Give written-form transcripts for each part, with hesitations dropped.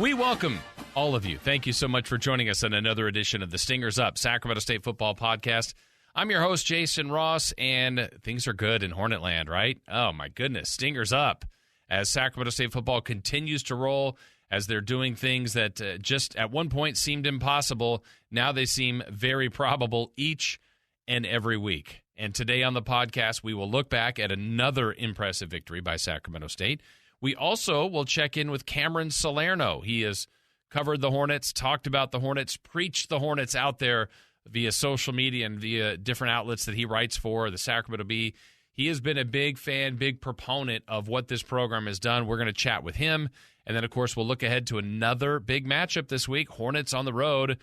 We welcome all of you. Thank you so much for joining us on another edition of the Stingers Up, Sacramento State Football Podcast. I'm your host, Jason Ross, and things are good in Hornetland, right? Oh, my goodness. Stingers Up as Sacramento State Football continues to roll, as they're doing things that just at one point seemed impossible. Now they seem very probable each and every week. And today on the podcast, we will look back at another impressive victory by Sacramento State. We also will check in with Cameron Salerno. He has covered the Hornets, talked about the Hornets, preached the Hornets out there via social media and via different outlets that he writes for, the Sacramento Bee. He has been a big fan, big proponent of what this program has done. We're going to chat with him. And then, of course, we'll look ahead to another big matchup this week. Hornets on the road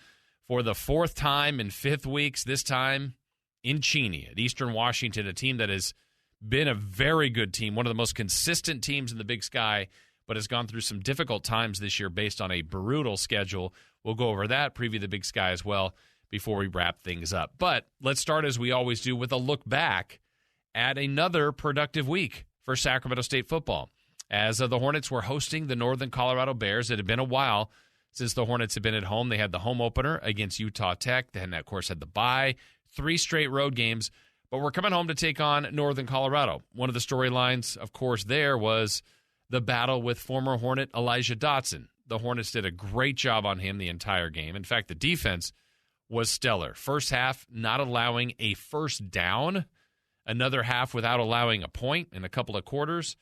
for the fourth time in 5 weeks, this time in Cheney at Eastern Washington, a team that has been a very good team, one of the most consistent teams in the Big Sky, but has gone through some difficult times this year based on a brutal schedule. We'll go over that, preview the Big Sky as well before we wrap things up. But let's start, as we always do, with a look back at another productive week for Sacramento State football. As the Hornets were hosting the Northern Colorado Bears, it had been a while since the Hornets had been at home. They had the home opener against Utah Tech. Then, of course, had the bye, 3 straight road games. But we're coming home to take on Northern Colorado. One of the storylines, of course, there was the battle with former Hornet Elijah Dotson. The Hornets did a great job on him the entire game. In fact, the defense was stellar. First half, not allowing a first down. Another half without allowing a point in a couple of quarters.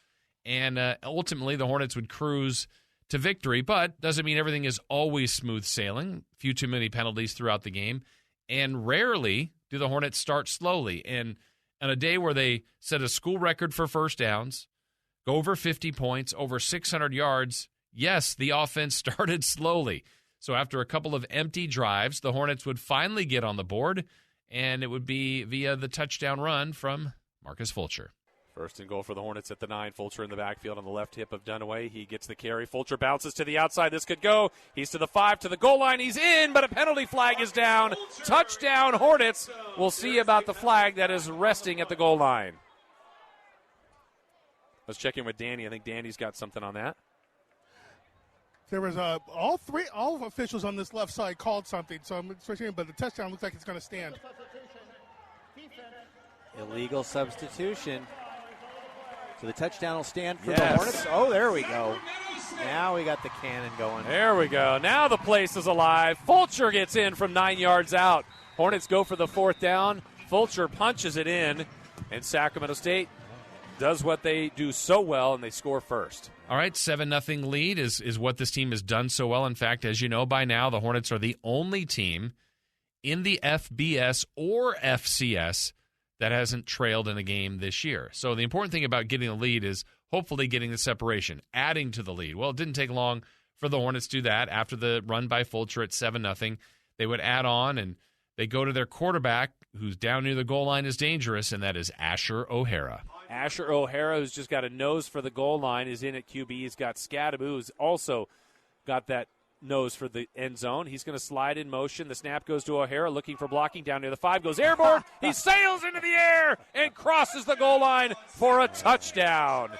And ultimately, the Hornets would cruise to victory. But doesn't mean everything is always smooth sailing. A few too many penalties throughout the game. And rarely do the Hornets start slowly. And on a day where they set a school record for first downs, go over 50 points, over 600 yards, yes, the offense started slowly. So after a couple of empty drives, the Hornets would finally get on the board, and it would be via the touchdown run from Marcus Fulcher. First and goal for the Hornets at the 9. Fulcher in the backfield on the left hip of Dunaway. He gets the carry. Fulcher bounces to the outside. This could go. He's to the 5, to the goal line. He's in, but a penalty flag is down. Touchdown, Hornets. We'll see about the flag that is resting at the goal line. Let's check in with Danny. I think Danny's got something on that. There was all officials on this left side called something, so I'm switching, but the touchdown looks like it's going to stand. Illegal substitution. So the touchdown will stand for the Hornets. Oh, there we go. Now we got the cannon going. There we go. Now the place is alive. Fulcher gets in from 9 yards out. Hornets go for the 4th down. Fulcher punches it in, and Sacramento State does what they do so well, and they score first. All right, 7-0 lead is what this team has done so well. In fact, as you know by now, the Hornets are the only team in the FBS or FCS that hasn't trailed in a game this year. So the important thing about getting the lead is hopefully getting the separation, adding to the lead. Well, it didn't take long for the Hornets to do that. After the run by Fulcher at 7-0, they would add on, and they go to their quarterback, who's down near the goal line is dangerous, and that is Asher O'Hara. Asher O'Hara, who's just got a nose for the goal line, is in at QB. He's got Scadaboo, who's also got that nose for the end zone. He's going to slide in motion. The snap goes to O'Hara, looking for blocking down near the 5. Goes airborne. He sails into the air and crosses the goal line for a touchdown.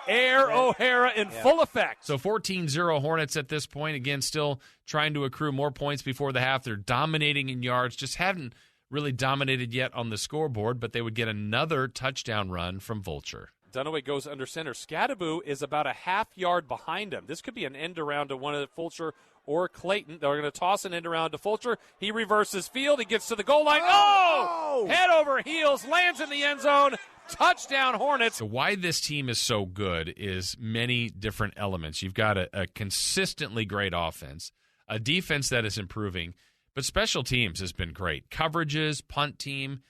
Air O'Hara in full effect. So 14-0 Hornets at this point. Again, still trying to accrue more points before the half. They're dominating in yards. Just haven't really dominated yet on the scoreboard, but they would get another touchdown run from Fulcher. Dunaway goes under center. Scadaboo is about a half yard behind him. This could be an end around to one of the Fulcher or Clayton. They're going to toss an end around to Fulcher. He reverses field. He gets to the goal line. Oh! Head over heels, lands in the end zone. Touchdown, Hornets. So why this team is so good is many different elements. You've got a consistently great offense, a defense that is improving, but special teams has been great. Coverages, punt team,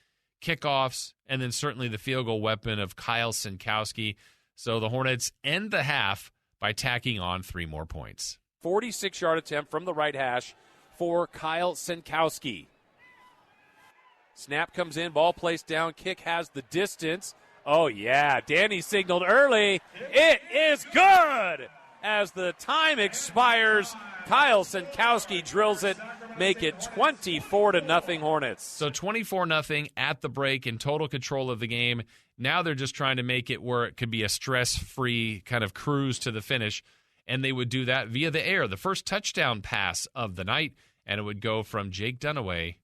kickoffs, and then certainly the field goal weapon of Kyle Sinkowski. So the Hornets end the half by tacking on 3 more points. 46-yard attempt from the right hash for Kyle Sinkowski. Snap comes in, ball placed down, kick has the distance. Oh, yeah, Danny signaled early. It is good! As the time expires, Kyle Sinkowski drills it, make it 24-0 Hornets. So 24-0 at the break, in total control of the game. Now they're just trying to make it where it could be a stress-free kind of cruise to the finish. and they would do that via the air, the first touchdown pass of the night, and it would go from Jake Dunaway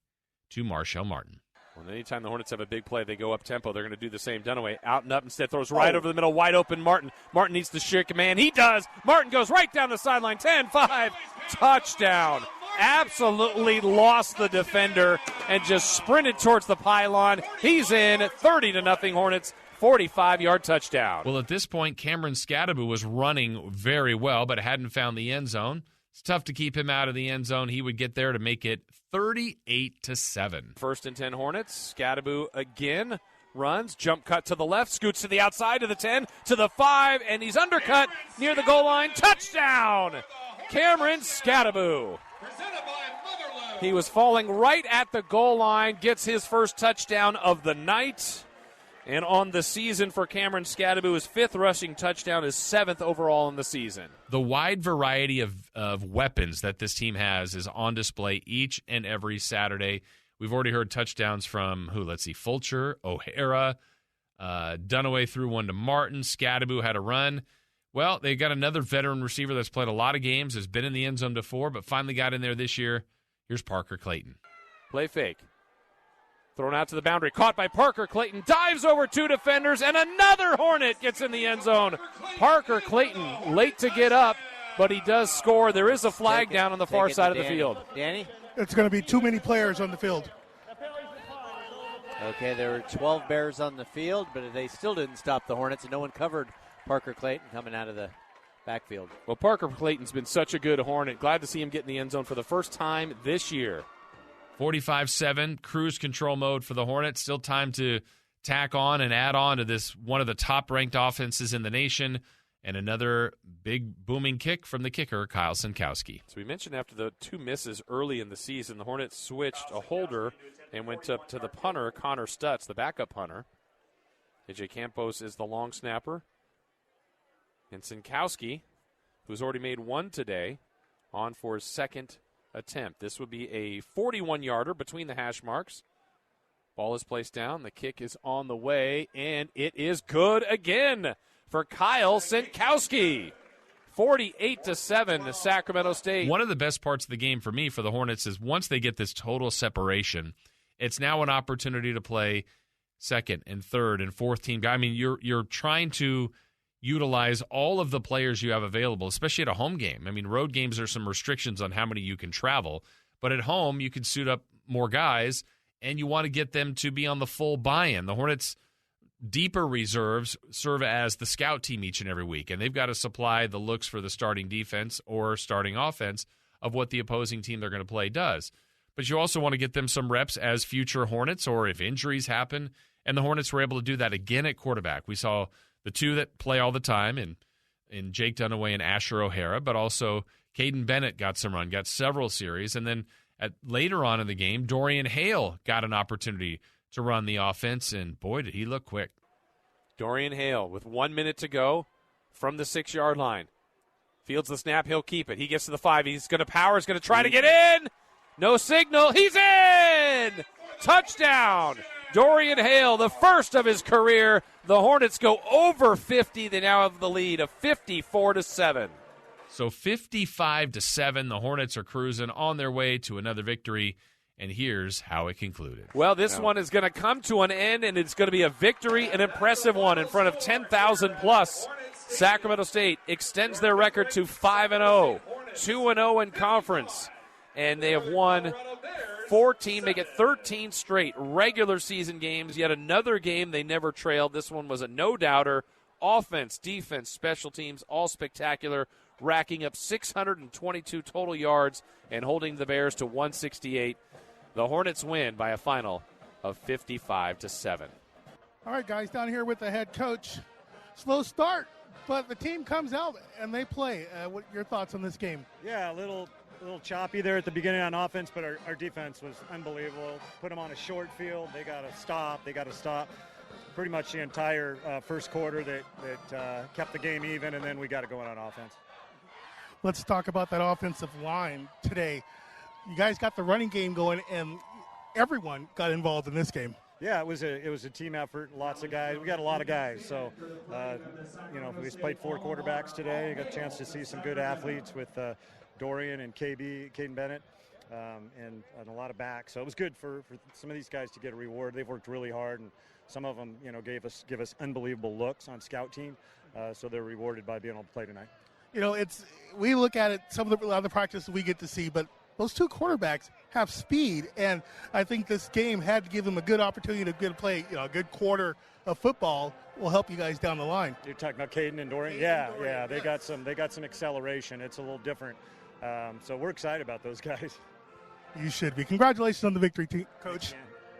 to Marshall Martin. Well, anytime the Hornets have a big play, they go up tempo. They're going to do the same. Dunaway out and up instead, throws right over the middle, wide open Martin. Martin needs to shake a man. He does. Martin goes right down the sideline. 10-5, touchdown. Absolutely lost the defender and just sprinted towards the pylon. He's in. 30-0 Hornets. 45-yard touchdown. Well, at this point, Cameron Salerno was running very well, but hadn't found the end zone. It's tough to keep him out of the end zone. He would get there to make it 38-7. 1st and 10 Hornets. Salerno again runs, jump cut to the left, scoots to the outside to the 10, to the 5, and he's undercut near the goal line. Touchdown! Cameron Salerno. He was falling right at the goal line, gets his first touchdown of the night. And on the season for Cameron Salerno, his 5th rushing touchdown, his 7th overall in the season. The wide variety of weapons that this team has is on display each and every Saturday. We've already heard touchdowns from Fulcher, O'Hara, Dunaway threw one to Martin. Salerno had a run. Well, they got another veteran receiver that's played a lot of games, has been in the end zone before, but finally got in there this year. Here's Parker Clayton. Play fake. Thrown out to the boundary, caught by Parker Clayton, dives over 2 defenders, and another Hornet gets in the end zone. Parker Clayton late to get up, but he does score. There is a flag down on the far side of the field. Danny? It's going to be too many players on the field. Okay, there were 12 Bears on the field, but they still didn't stop the Hornets, and no one covered Parker Clayton coming out of the backfield. Well, Parker Clayton's been such a good Hornet. Glad to see him get in the end zone for the first time this year. 45-7, cruise control mode for the Hornets. Still time to tack on and add on to this, one of the top-ranked offenses in the nation, and another big booming kick from the kicker, Kyle Sinkowski. So we mentioned after the 2 misses early in the season, the Hornets switched a holder and went up to the punter, Connor Stutz, the backup punter. AJ Campos is the long snapper. And Sinkowski, who's already made 1 today, on for his 2nd attempt. This would be a 41-yarder between the hash marks. Ball is placed down. The kick is on the way, and it is good again for Kyle Sinkowski. 48-7 to Sacramento State. One of the best parts of the game for me, for the Hornets, is once they get this total separation, it's now an opportunity to play 2nd and 3rd and 4th team guy. I mean, you're trying to utilize all of the players you have available, especially at a home game. I mean, road games, there's some restrictions on how many you can travel, but at home you can suit up more guys, and you want to get them to be on the full buy-in. The Hornets' deeper reserves serve as the scout team each and every week, and they've got to supply the looks for the starting defense or starting offense of what the opposing team they're going to play does. But you also want to get them some reps as future Hornets, or if injuries happen, and the Hornets were able to do that again at quarterback. We saw the 2 that play all the time in Jake Dunaway and Asher O'Hara, but also Caden Bennett got some run, got several series. And then later on in the game, Dorian Hale got an opportunity to run the offense, and boy, did he look quick. Dorian Hale with 1 minute to go from the 6-yard line. Fields the snap, he'll keep it. He gets to the 5. He's going to power, he's going to try to get in. No signal, he's in! Touchdown! Dorian Hale, the first of his career. The Hornets go over 50. They now have the lead of 54-7. So 55-7, the Hornets are cruising on their way to another victory, and here's how it concluded. Well, this one is going to come to an end, and it's going to be a victory, an impressive one in front of 10,000 plus. Sacramento State extends their record to 5-0, 2-0 in conference, and they have won 14, make it 13 straight regular season games. Yet another game they never trailed. This one was a no-doubter. Offense, defense, special teams, all spectacular, racking up 622 total yards and holding the Bears to 168. The Hornets win by a final of 55-7. All right, guys, down here with the head coach. Slow start, but the team comes out and they play. What are your thoughts on this game? Yeah, a little choppy there at the beginning on offense, but our defense was unbelievable. Put them on a short field. They got to stop. Pretty much the entire first quarter that kept the game even, and then we got to go on offense. Let's talk about that offensive line today. You guys got the running game going, and everyone got involved in this game. Yeah, it was a team effort. Lots of guys. We got a lot of guys. So, we played 4 quarterbacks today. Got a chance to see some good athletes with Dorian and Caden Bennett, and a lot of backs. So it was good for some of these guys to get a reward. They've worked really hard, and some of them, give us unbelievable looks on scout team. So they're rewarded by being able to play tonight. We look at it, some of the other practices we get to see, but those 2 quarterbacks have speed, and I think this game had to give them a good opportunity to play, a good quarter of football will help you guys down the line. You're talking about Caden and Dorian? Yeah, they got some acceleration. It's a little different. So we're excited about those guys. You should be. Congratulations on the victory, Coach.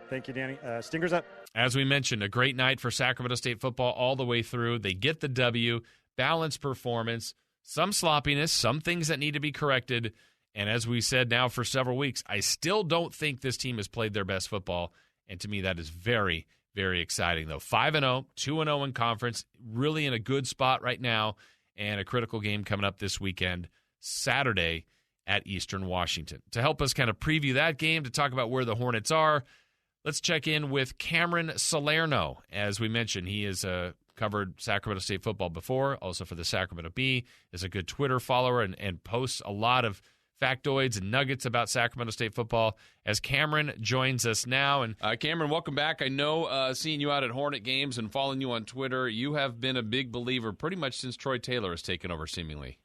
Thank you, Danny. Stingers up. As we mentioned, a great night for Sacramento State football all the way through. They get the W, balanced performance, some sloppiness, some things that need to be corrected. And as we said now for several weeks, I still don't think this team has played their best football. And to me, that is very, very exciting, though. 5-0, 2-0 in conference, really in a good spot right now, and a critical game coming up this weekend, Saturday at Eastern Washington. To help us kind of preview that game, to talk about where the Hornets are, let's check in with Cameron Salerno. As we mentioned, he has covered Sacramento State football before, also for the Sacramento Bee, is a good Twitter follower and posts a lot of factoids and nuggets about Sacramento State football. As Cameron joins us now. And Cameron, welcome back. I know seeing you out at Hornet games and following you on Twitter, you have been a big believer pretty much since Troy Taylor has taken over seemingly.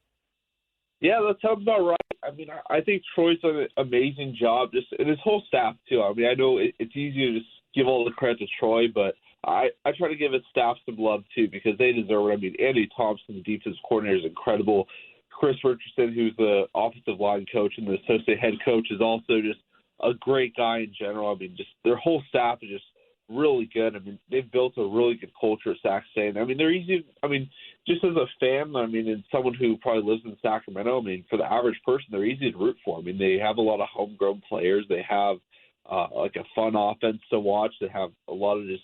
Yeah, that sounds about right. I mean, I think Troy's done an amazing job, and his whole staff, too. I mean, I know it's easy to just give all the credit to Troy, but I try to give his staff some love, too, because they deserve it. I mean, Andy Thompson, the defensive coordinator, is incredible. Chris Richardson, who's the offensive line coach and the associate head coach, is also just a great guy in general. I mean, just their whole staff is just really good. I mean, they've built a really good culture at Sac State. I mean, they're easy. I mean, just as a fan, I mean, and someone who probably lives in Sacramento, I mean, for the average person, they're easy to root for. I mean, they have a lot of homegrown players. They have like a fun offense to watch. They have a lot of just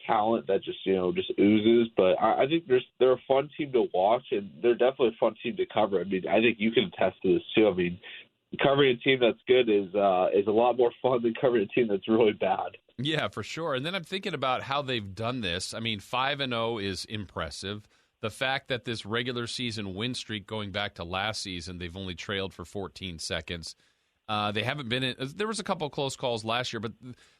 talent that just oozes. But I think they're a fun team to watch, and they're definitely a fun team to cover. I mean, I think you can attest to this too. I mean, covering a team that's good is a lot more fun than covering a team that's really bad. Yeah, for sure. And then I'm thinking about how they've done this. I mean, 5-0 is impressive. The fact that this regular season win streak going back to last season, they've only trailed for 14 seconds. They haven't been in. There was a couple of close calls last year, but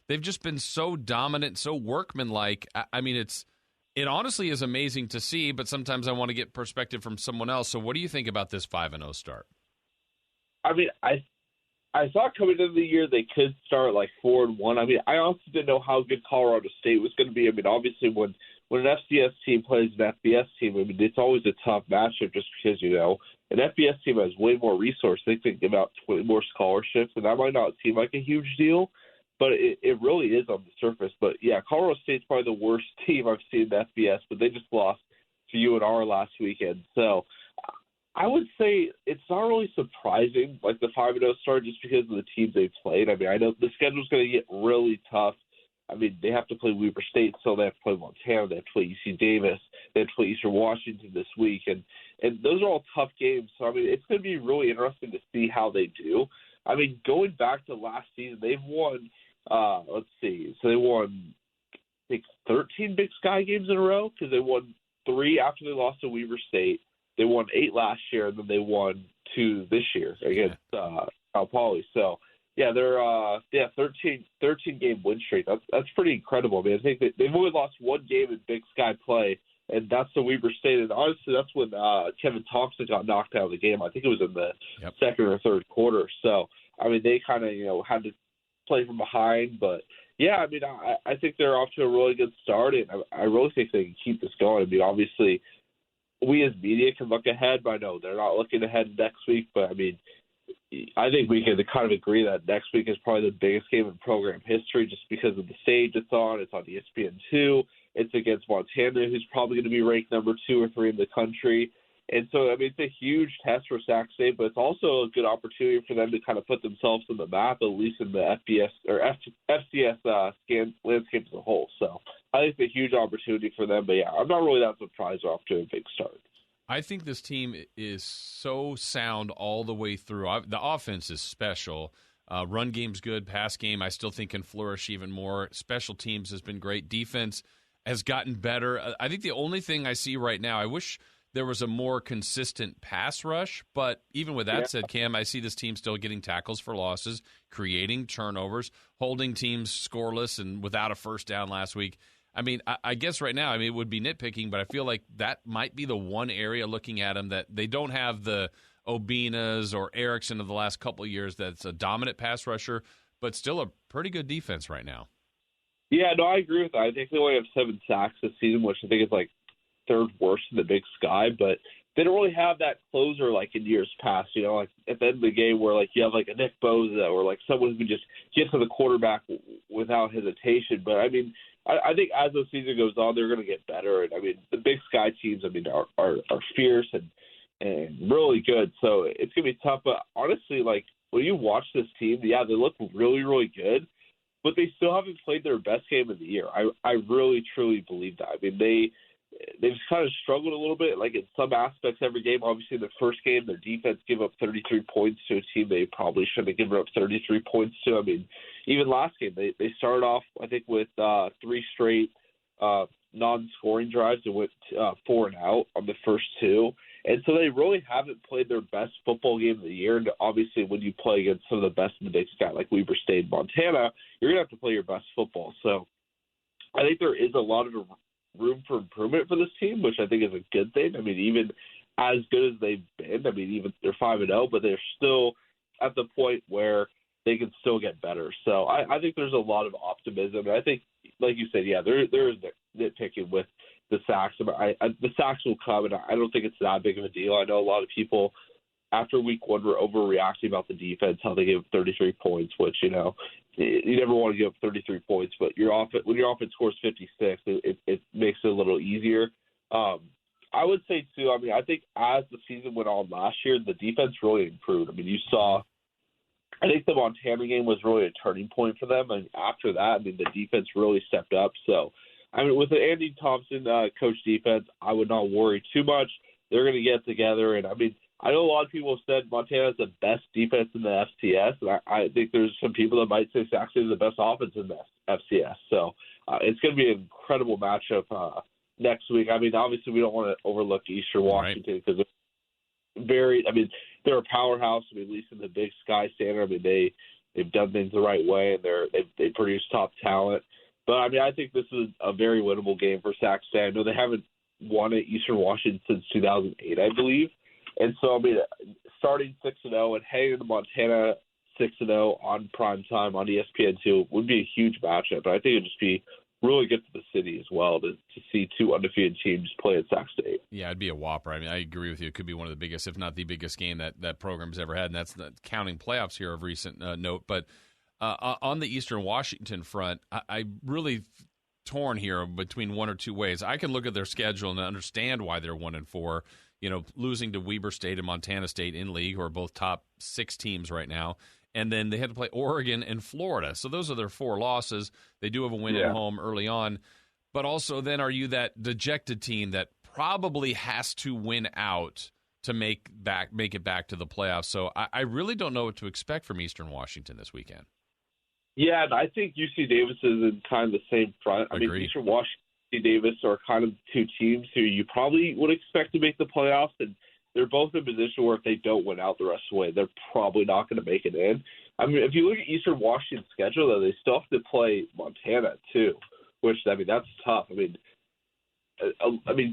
they've just been so dominant, so workmanlike. I mean, it honestly is amazing to see, but sometimes I want to get perspective from someone else. So what do you think about this 5-0 start? I mean, I thought coming into the year they could start like 4-1. I mean, I honestly didn't know how good Colorado State was going to be. I mean, obviously when an FCS team plays an FBS team, I mean, it's always a tough matchup just because, an FBS team has way more resources. They can give out 20 more scholarships, and that might not seem like a huge deal, but it really is on the surface. But, yeah, Colorado State's probably the worst team I've seen in FBS, but they just lost to UNR last weekend. So I would say it's not really surprising, like the 5-0 start, just because of the teams they've played. I mean, I know the schedule's going to get really tough. I mean, they have to play Weber State, so they have to play Montana, they have to play UC Davis, they have to play Eastern Washington this week, and those are all tough games. So, I mean, it's going to be really interesting to see how they do. I mean, going back to last season, they've won, so they won, I think, 13 Big Sky games in a row, because they won 3 after they lost to Weber State. They won 8 last year, and then they won 2 this year against Cal Poly. So, yeah, they're 13-game win streak. That's pretty incredible. I mean, I think they've only lost 1 game in Big Sky play, and that's the Weber State. And honestly, that's when Kevin Thompson got knocked out of the game. I think it was in the second or third quarter. So, I mean, they kind of had to play from behind. But yeah, I mean, I think they're off to a really good start, and I really think they can keep this going. I mean, obviously, we as media can look ahead, but I know they're not looking ahead next week. But I mean, I think we can kind of agree that next week is probably the biggest game in program history just because of the stage it's on. It's on ESPN2. It's against Montana, who's probably going to be ranked number 2 or 3 in the country. And so, I mean, it's a huge test for Sac State, but it's also a good opportunity for them to kind of put themselves on the map, at least in the FBS or FCS landscape as a whole. So I think it's a huge opportunity for them. But, yeah, I'm not really that surprised off to a big start. I think this team is so sound all the way through. The offense is special. Run game's good. Pass game, I still think, can flourish even more. Special teams has been great. Defense has gotten better. I think the only thing I see right now, I wish there was a more consistent pass rush, but even with that said, Cam, I see this team still getting tackles for losses, creating turnovers, holding teams scoreless and without a first down last week. I mean, I guess right now, it would be nitpicking, but I feel like that might be the one area looking at them that they don't have the Obinas or Erickson of the last couple of years that's a dominant pass rusher, but still a pretty good defense right now. Yeah, no, I agree with that. I think they only have 7 sacks this season, which I think is like third worst in the Big Sky, but they don't really have that closer like in years past, like at the end of the game where like you have like a Nick Bosa or like someone who can just get to the quarterback without hesitation. But I mean, I think as the season goes on, they're going to get better. And I mean, the Big Sky teams, are fierce and really good. So it's going to be tough. But honestly, like when you watch this team, yeah, they look really, really good, but they still haven't played their best game of the year. I really, truly believe that. I mean, they've kind of struggled a little bit, like in some aspects every game. Obviously, in the first game, their defense gave up 33 points to a team they probably shouldn't have given up 33 points to. I mean, even last game, they started off, I think, with 3 straight non-scoring drives and went 4 and out on the first 2. And so they really haven't played their best football game of the year. And obviously, when you play against some of the best in the Big Sky, like Weber State, Montana, you're going to have to play your best football. So I think there is a lot of room for improvement for this team, which I think is a good thing. I mean, even as good as they've been, I mean, even they're 5-0, but they're still at the point where they can still get better. So I think there's a lot of optimism. And I think, like you said, yeah, there is nitpicking with the sacks. The sacks will come, and I don't think it's that big of a deal. I know a lot of people after week 1 were overreacting about the defense, how they gave up 33 points, which, you never want to give up 33 points, but when your offense scores 56, it makes it a little easier. I would say, too, I mean, I think as the season went on last year, the defense really improved. I mean, you saw – I think the Montana game was really a turning point for them, and after that, I mean, the defense really stepped up. So, I mean, with the Andy Thompson coach defense, I would not worry too much. They're going to get together, and, I mean, I know a lot of people have said Montana is the best defense in the FCS, and I think there's some people that might say Saxon is the best offense in the FCS. So it's going to be an incredible matchup next week. I mean, obviously we don't want to overlook Eastern Washington because they're a powerhouse. I mean, at least in the Big Sky standard, I mean, they've done things the right way, and they produce top talent. But, I mean, I think this is a very winnable game for Sactown. I know they haven't won at Eastern Washington since 2008, I believe. And so, I mean, starting 6-0 and heading to Montana 6-0 on prime time on ESPN2 would be a huge matchup. And I think it would just be really good for the city as well to see 2 undefeated teams play at Sac State. Yeah, it'd be a whopper. I mean, I agree with you. It could be one of the biggest, if not the biggest game that program's ever had, and that's not counting playoffs here of recent note. But on the Eastern Washington front, I really torn here between one or two ways. I can look at their schedule and understand why they're 1-4. Losing to Weber State and Montana State in league, who are both top 6 teams right now. And then they had to play Oregon and Florida. So those are their 4 losses. They do have a win at home early on. But also then are you that dejected team that probably has to win out to make it back to the playoffs? So I really don't know what to expect from Eastern Washington this weekend. Yeah, and I think UC Davis is in kind of the same front. I mean, Eastern Washington Davis are kind of 2 teams who you probably would expect to make the playoffs, and they're both in a position where if they don't win out the rest of the way, they're probably not going to make it in. I mean, if you look at Eastern Washington's schedule, though, they still have to play Montana, too, which, I mean, that's tough. I mean,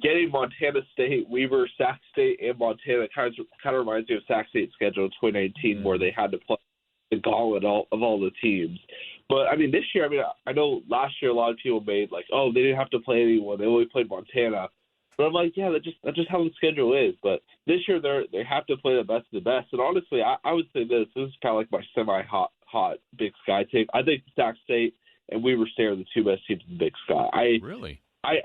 getting Montana State, Weber, Sac State, and Montana kind of reminds me of Sac State's schedule in 2019 where they had to play the gauntlet of all the teams. But, I mean, this year, I mean, I know last year a lot of people made, like, oh, they didn't have to play anyone. They only played Montana. But I'm like, yeah, that's just how the schedule is. But this year they have to play the best of the best. And honestly, I would say this is kind of like my semi-hot Big Sky take. I think Sac State and Weber State are the 2 best teams in the Big Sky. Really? I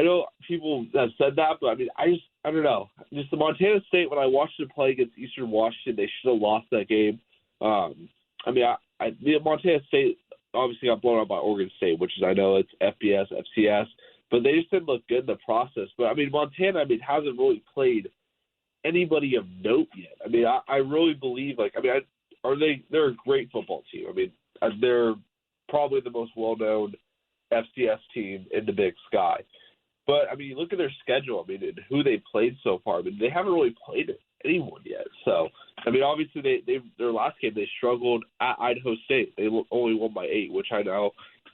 know people have said that, but I don't know. Just the Montana State, when I watched them play against Eastern Washington, they should have lost that game. The Montana State obviously got blown out by Oregon State, which is, I know it's FBS, FCS, but they just didn't look good in the process. But, I mean, Montana, hasn't really played anybody of note yet. I mean, I really believe, they're a great football team. I mean, they're probably the most well-known FCS team in the Big Sky. But, I mean, you look at their schedule, I mean, and who they played so far. I mean, they haven't really played anyone yet. So, I mean, obviously, their last game, they struggled at Idaho State. They only won by 8, which I know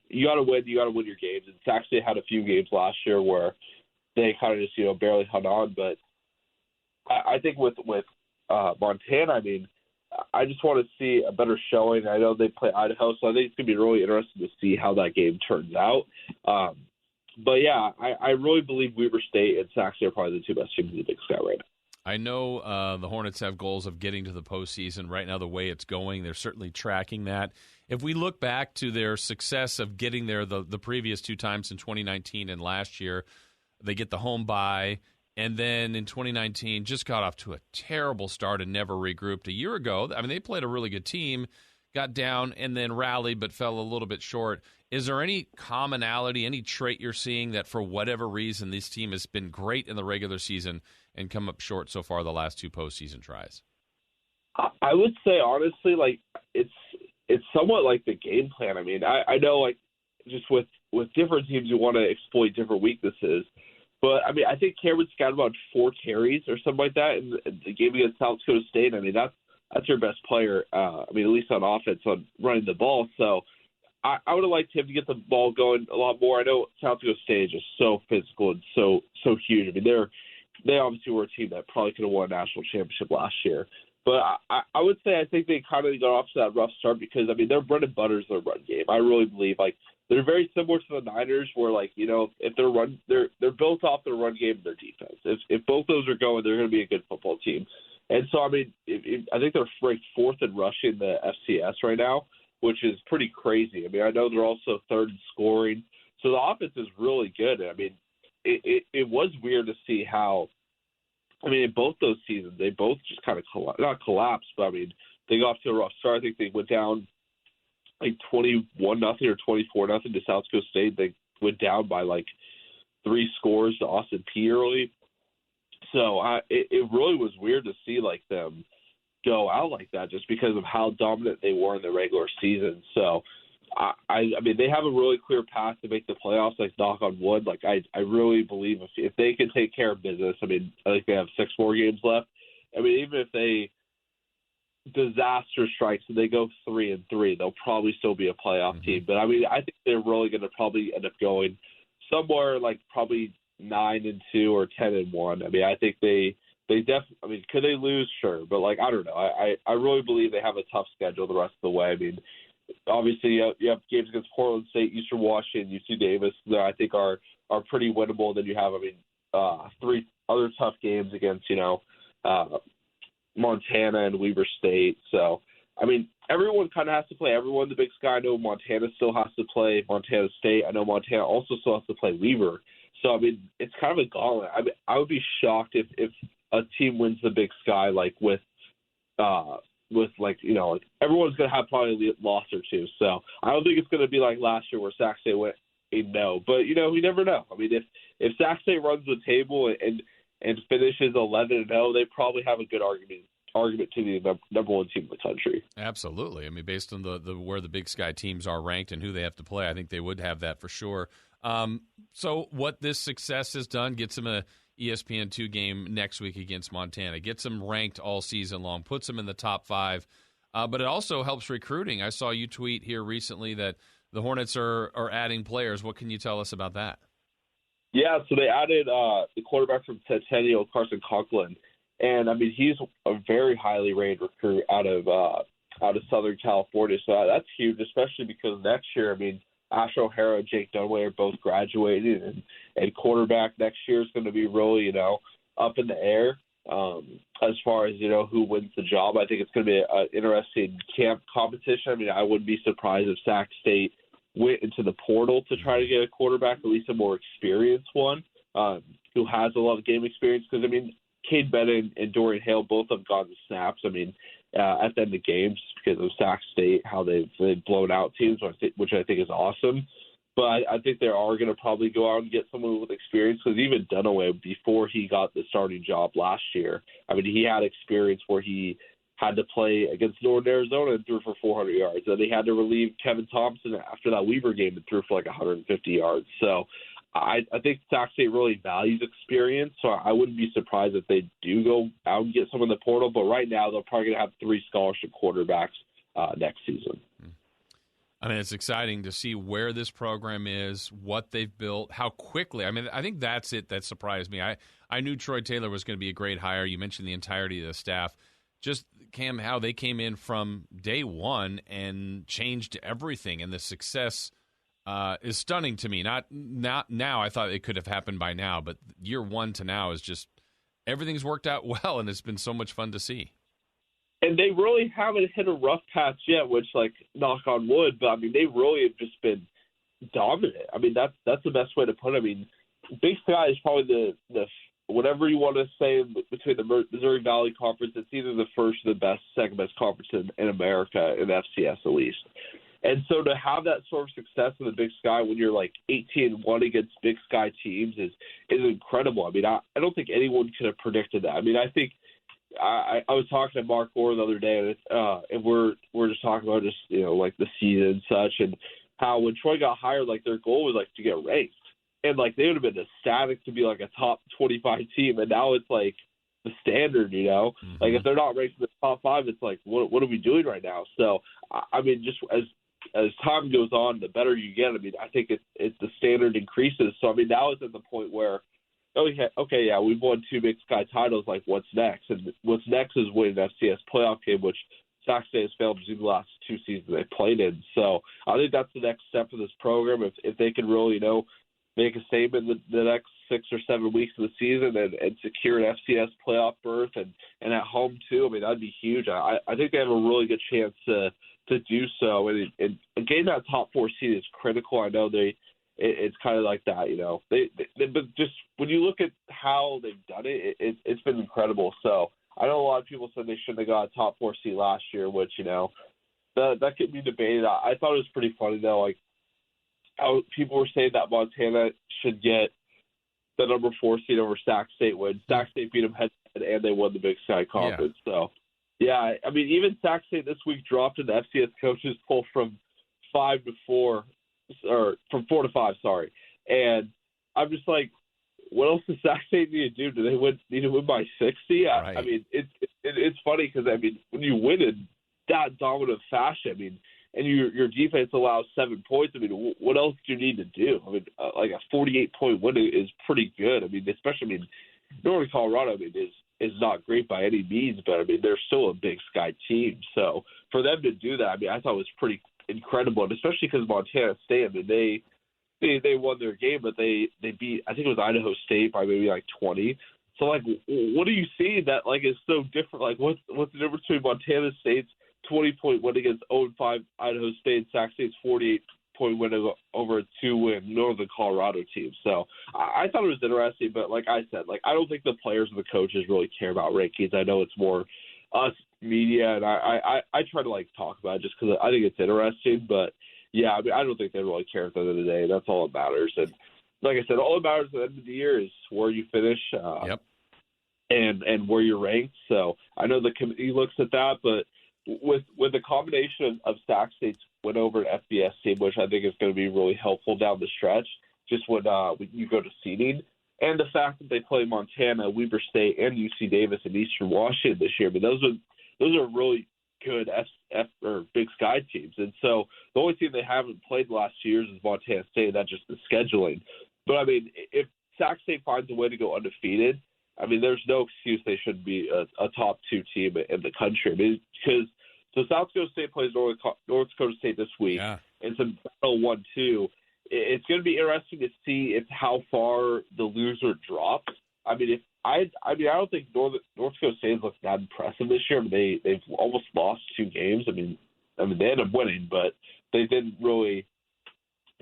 you got to win your games. And Sac State had a few games last year where they kind of just, barely hung on. But I think with Montana, I mean, I just want to see a better showing. I know they play Idaho, so I think it's going to be really interesting to see how that game turns out. But, yeah, I really believe Weber State and Sac State are probably the two best teams in the Big Sky right now. I know the Hornets have goals of getting to the postseason. Right now, the way it's going, they're certainly tracking that. If we look back to their success of getting there the previous 2 times in 2019 and last year, they get the home bye, and then in 2019 just got off to a terrible start and never regrouped. A year ago, I mean, they played a really good team, got down and then rallied but fell a little bit short. Is there any commonality, any trait you're seeing that for whatever reason this team has been great in the regular season and come up short so far the last 2 postseason tries? I would say, honestly, like it's somewhat like the game plan. I mean, I know, like, just with different teams, you want to exploit different weaknesses. But, I mean, I think Cameron's got about 4 carries or something like that in the game against South Dakota State. I mean, that's your best player, I mean, at least on offense, on running the ball. So I would have liked him to get the ball going a lot more. I know South Dakota State is just so physical and so huge. I mean, they obviously were a team that probably could have won a national championship last year. But I would say I think they kind of got off to that rough start because, I mean, their bread and butter is their run game. I really believe, like, they're very similar to the Niners where, like, if they're built off their run game and their defense. If both those are going, they're going to be a good football team. And so, I mean, I think they're ranked 4th in rushing the FCS right now, which is pretty crazy. I mean, I know they're also 3rd in scoring. So the offense is really good. I mean, it was weird to see how, I mean, in both those seasons, they both just kind of not collapsed, but, I mean, they got off to a rough start. I think they went down like 21-0 or 24-0 to South Dakota State. They went down by like 3 scores to Austin Peay early. So it really was weird to see like them go out like that just because of how dominant they were in the regular season. So I mean, they have a really clear path to make the playoffs, like knock on wood. Like I really believe if they can take care of business, I mean, I think they have 6 more games left. I mean, even if they disaster strikes and they go 3-3, they'll probably still be a playoff team. But I mean, I think they're really going to probably end up going somewhere like probably 9-2 or 10-1. I mean, I think they definitely. I mean, could they lose? Sure, but like I don't know. I really believe they have a tough schedule the rest of the way. I mean, obviously you have games against Portland State, Eastern Washington, UC Davis that I think are pretty winnable. Then you have 3 other tough games against Montana and Weber State. So I mean, everyone kind of has to play everyone in the Big Sky. I know Montana still has to play Montana State. I know Montana also still has to play Weber. So, I mean, it's kind of a gauntlet. I mean, I would be shocked if a team wins the Big Sky, like, with everyone's going to have probably a loss or 2. So, I don't think it's going to be like last year where Sac State went 8-0. But, we never know. I mean, if Sac State runs the table and finishes 11-0, they probably have a good argument to be the number 1 team in the country. Absolutely. I mean, based on the where the Big Sky teams are ranked and who they have to play, I think they would have that for sure. So what this success has done gets them a ESPN2 game next week against Montana, gets them ranked all season long, puts them in the top 5, but it also helps recruiting. I saw you tweet here recently that the Hornets are adding players. What can you tell us about that? Yeah, so they added the quarterback from Centennial, Carson Conklin, and I mean he's a very highly rated recruit out of Southern California. So that's huge, especially because next year, I mean, Asher O'Hara and Jake Dunaway are both graduating, and quarterback next year is going to be really, up in the air as far as, who wins the job. I think it's going to be an interesting camp competition. I mean, I wouldn't be surprised if Sac State went into the portal to try to get a quarterback, at least a more experienced one, who has a lot of game experience. Because, I mean, Cade Bennett and Dorian Hale both have gotten snaps. I mean, at the end of games because of Sac State, how they've blown out teams, which I think is awesome. But I think they are going to probably go out and get someone with experience because even Dunaway, before he got the starting job last year, I mean, he had experience where he had to play against Northern Arizona and threw for 400 yards. And they had to relieve Kevin Thompson after that Weaver game and threw for like 150 yards. So I think Sac State really values experience, so I wouldn't be surprised if they do go out and get some in the portal. But right now, they're probably going to have 3 scholarship quarterbacks next season. I mean, it's exciting to see where this program is, what they've built, how quickly. I mean, I think that's it that surprised me. I knew Troy Taylor was going to be a great hire. You mentioned the entirety of the staff. Just, Cam, how they came in from day one and changed everything, and the success is stunning to me. Not now. I thought it could have happened by now, but year one to now is just everything's worked out well, and it's been so much fun to see. And they really haven't hit a rough patch yet, which, like, knock on wood, but I mean, they really have just been dominant. I mean, that's the best way to put it. I mean, Big Sky is probably the whatever you want to say between the Missouri Valley Conference. It's either the first or the best, second best conference in America, in FCS at least. And so to have that sort of success in the Big Sky when you're like 18-1 against Big Sky teams is incredible. I mean, I don't think anyone could have predicted that. I mean, I think I was talking to Mark Orr the other day, and we're just talking about just, you know, like the season and such, and how when Troy got hired, like their goal was like to get ranked, and like they would have been ecstatic to be like a top 25 team, and now it's like the standard, you know, like if they're not ranked in the top 5, it's like what are we doing right now? So I mean, just as time goes on, the better you get. I mean, I think it's the standard increases. So I mean, now it's at the point where, okay, yeah, we've won 2 Big Sky titles. Like, what's next? And what's next is winning an FCS playoff game, which Sac State has failed to do the last 2 seasons they played in. So I think that's the next step of this program. If they can really, you know, make a statement the next 6 or 7 weeks of the season and secure an FCS playoff berth and at home too, I mean, that'd be huge. I think they have a really good chance to do so. And getting that top 4 seed is critical. I know it's kind of like that, you know. But just when you look at how they've done it's been incredible. So I know a lot of people said they shouldn't have got a top 4 seed last year, which, you know, that could be debated. I thought it was pretty funny though, like how people were saying that Montana should get the number 4 seed over Sac State when Sac State beat them head-to-head and they won the Big Sky Conference. Yeah. So, yeah, I mean, even Sac State this week dropped in the FCS coaches poll from 5 to 4, or from 4 to 5, sorry. And I'm just like, what else does Sac State need to do? Do they need to win by 60? Right. I mean, it's funny because, I mean, when you win in that dominant fashion, I mean, and your defense allows 7 points, I mean, what else do you need to do? I mean, like a 48-point win is pretty good. I mean, especially, I mean, Northern Colorado, I mean, is not great by any means, but I mean, they're still a Big Sky team. So for them to do that, I mean, I thought it was pretty incredible, and especially because Montana State, I mean, they won their game, but they beat, I think it was Idaho State by maybe like 20. So like, what do you see that like is so different? Like, what's the difference between Montana State's 20-point win against 0-5 Idaho State, Sac State's 48-point win over a 2-win Northern Colorado team? So I thought it was interesting, but like I said, like I don't think the players and the coaches really care about rankings. I know it's more us media, and I try to like talk about it just because I think it's interesting. But yeah, I mean, I don't think they really care at the end of the day. That's all that matters. And like I said, all that matters at the end of the year is where you finish. Yep. And where you're ranked. So I know the committee looks at that, but with the combination of Sac State's win over an FBS team, which I think is going to be really helpful down the stretch, just when you go to seeding, and the fact that they play Montana, Weber State, and UC Davis and Eastern Washington this year, but those are really good or Big Sky teams. And so the only team they haven't played the last 2 years is Montana State. That's just the scheduling. But I mean, if Sac State finds a way to go undefeated, I mean, there's no excuse they shouldn't be a top 2 team in the country. I mean, because South Dakota State plays North Dakota State this week, and it's a battle 1-2. It's going to be interesting to see how far the loser drops. I mean, I don't think North Dakota State looks that impressive this year. I mean, they've almost lost 2 games. I mean, they ended up winning, but they didn't really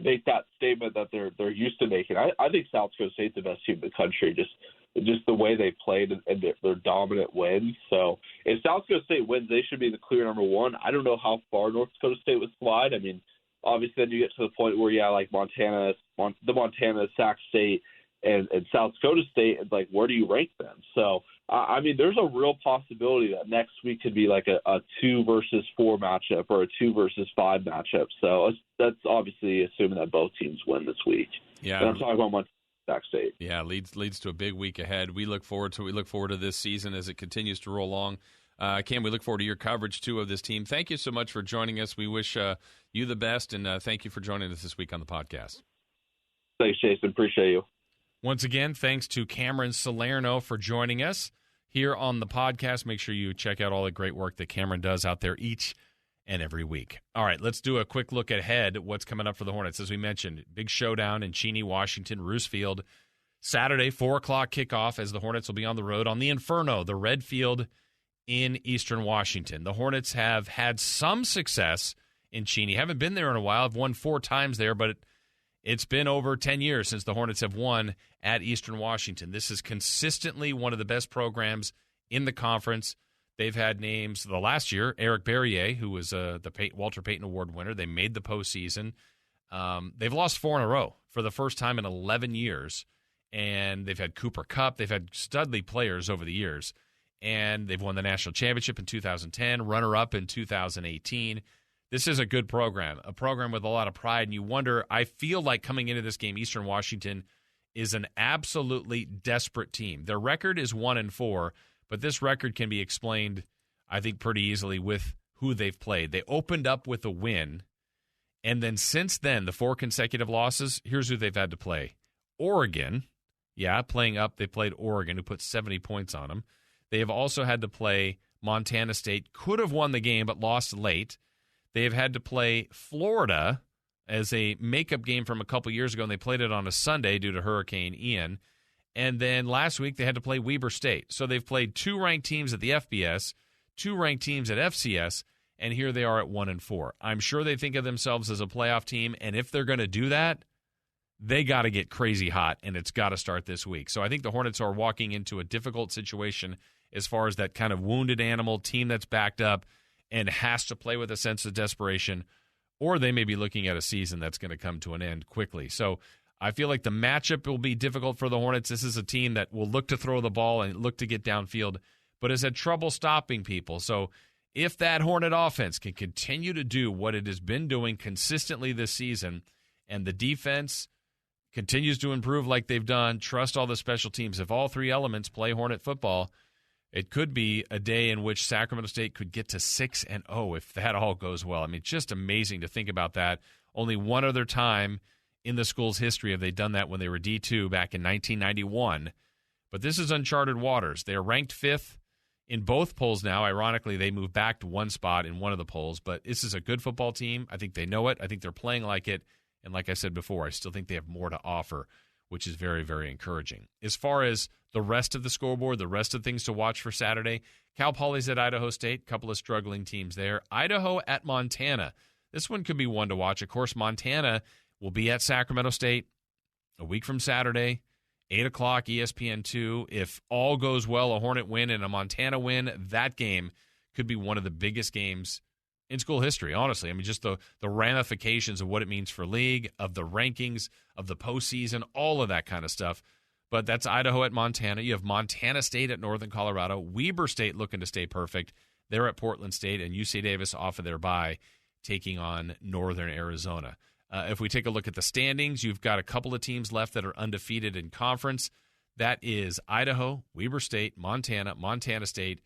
make that statement that they're used to making. I think South Dakota State's the best team in the country, just the way they played and their dominant wins. So if South Dakota State wins, they should be the clear number 1. I don't know how far North Dakota State would slide. I mean, obviously then you get to the point where, yeah, like the Montana, Sac State, and South Dakota State, it's like, where do you rank them? So, I mean, there's a real possibility that next week could be like a 2 versus 4 matchup or a 2 versus 5 matchup. So that's obviously assuming that both teams win this week. Yeah, and I'm talking about Montana State. Yeah, leads to a big week ahead. We look forward to this season as it continues to roll along. Cam, we look forward to your coverage too of this team. Thank you so much for joining us. We wish you the best, and thank you for joining us this week on the podcast. Thanks, Jason. Appreciate you. Once again, thanks to Cameron Salerno for joining us here on the podcast. Make sure you check out all the great work that Cameron does out there each and every week. All right, let's do a quick look ahead at what's coming up for the Hornets. As we mentioned, big showdown in Cheney, Washington, Roos Field. Saturday, 4 o'clock kickoff as the Hornets will be on the road on the Inferno, the Red Field in Eastern Washington. The Hornets have had some success in Cheney. Haven't been there in a while. Have won 4 times there, but it's been over 10 years since the Hornets have won at Eastern Washington. This is consistently one of the best programs in the conference. They've had names the last year, Eric Berrier, who was the Walter Payton Award winner. They made the postseason. They've lost 4 in a row for the first time in 11 years. And they've had Cooper Kupp. They've had studly players over the years. And they've won the national championship in 2010, runner-up in 2018. This is a good program, a program with a lot of pride. And you wonder, I feel like coming into this game, Eastern Washington is an absolutely desperate team. Their record is 1-4, but this record can be explained, I think, pretty easily with who they've played. They opened up with a win, and then since then, the 4 consecutive losses, here's who they've had to play. Oregon, playing up, they played Oregon, who put 70 points on them. They have also had to play Montana State, could have won the game but lost late. They have had to play Florida as a makeup game from a couple years ago, and they played it on a Sunday due to Hurricane Ian. And then last week they had to play Weber State. So they've played 2 ranked teams at the FBS, 2 ranked teams at FCS, and here they are at 1-4. I'm sure they think of themselves as a playoff team, and if they're going to do that, they got to get crazy hot, and it's got to start this week. So I think the Hornets are walking into a difficult situation as far as that kind of wounded animal team that's backed up and has to play with a sense of desperation, or they may be looking at a season that's going to come to an end quickly. So I feel like the matchup will be difficult for the Hornets. This is a team that will look to throw the ball and look to get downfield, but has had trouble stopping people. So if that Hornet offense can continue to do what it has been doing consistently this season, and the defense continues to improve like they've done, trust all the special teams, if all 3 elements play Hornet football, it could be a day in which Sacramento State could get to 6-0 if that all goes well. I mean, just amazing to think about that. Only one other time in the school's history have they done that, when they were D2 back in 1991. But this is uncharted waters. They are ranked 5th in both polls now. Ironically, they moved back to 1 spot in one of the polls. But this is a good football team. I think they know it. I think they're playing like it. And like I said before, I still think they have more to offer, which is very, very encouraging. As far as the rest of the scoreboard, the rest of things to watch for Saturday, Cal Poly's at Idaho State, a couple of struggling teams there. Idaho at Montana. This one could be one to watch. Of course, Montana will be at Sacramento State a week from Saturday, 8 o'clock, ESPN2. If all goes well, a Hornet win and a Montana win, that game could be one of the biggest games in school history, honestly. I mean, just the ramifications of what it means for league, of the rankings, of the postseason, all of that kind of stuff. But that's Idaho at Montana. You have Montana State at Northern Colorado. Weber State looking to stay perfect. They're at Portland State, and UC Davis off of their bye, taking on Northern Arizona. If we take a look at the standings, you've got a couple of teams left that are undefeated in conference. That is Idaho, Weber State, Montana, Montana State,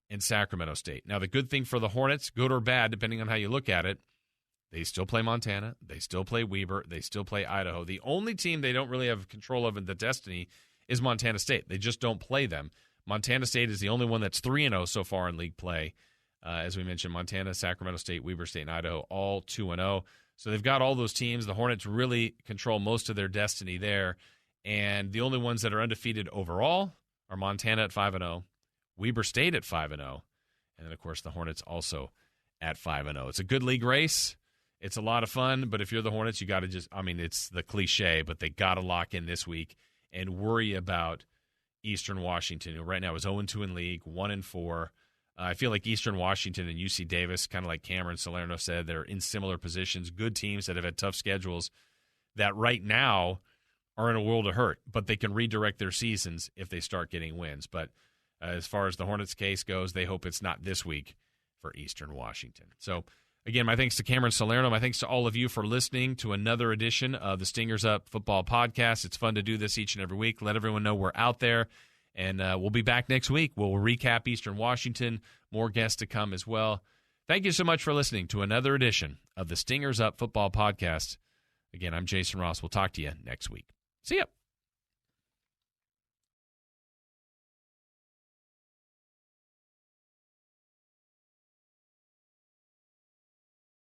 and Sacramento State. Now, the good thing for the Hornets, good or bad, depending on how you look at it, they still play Montana, they still play Weber, they still play Idaho. The only team they don't really have control of in the destiny is Montana State. They just don't play them. Montana State is the only one that's 3-0 so far in league play. As we mentioned, Montana, Sacramento State, Weber State, and Idaho, all 2-0. So they've got all those teams. The Hornets really control most of their destiny there. And the only ones that are undefeated overall are Montana at 5-0, Weber State at 5-0, and then, of course, the Hornets also at 5-0. It's a good league race. It's a lot of fun, but if you're the Hornets, you got to just, I mean, it's the cliche, but they got to lock in this week and worry about Eastern Washington, who right now is 0-2 in league, 1-4. I feel like Eastern Washington and UC Davis, kind of like Cameron Salerno said, they're in similar positions, good teams that have had tough schedules that right now are in a world of hurt, but they can redirect their seasons if they start getting wins. But as far as the Hornets case goes, they hope it's not this week for Eastern Washington. So, again, my thanks to Cameron Salerno. My thanks to all of you for listening to another edition of the Stingers Up Football Podcast. It's fun to do this each and every week. Let everyone know we're out there, and we'll be back next week. We'll recap Eastern Washington. More guests to come as well. Thank you so much for listening to another edition of the Stingers Up Football Podcast. Again, I'm Jason Ross. We'll talk to you next week. See ya.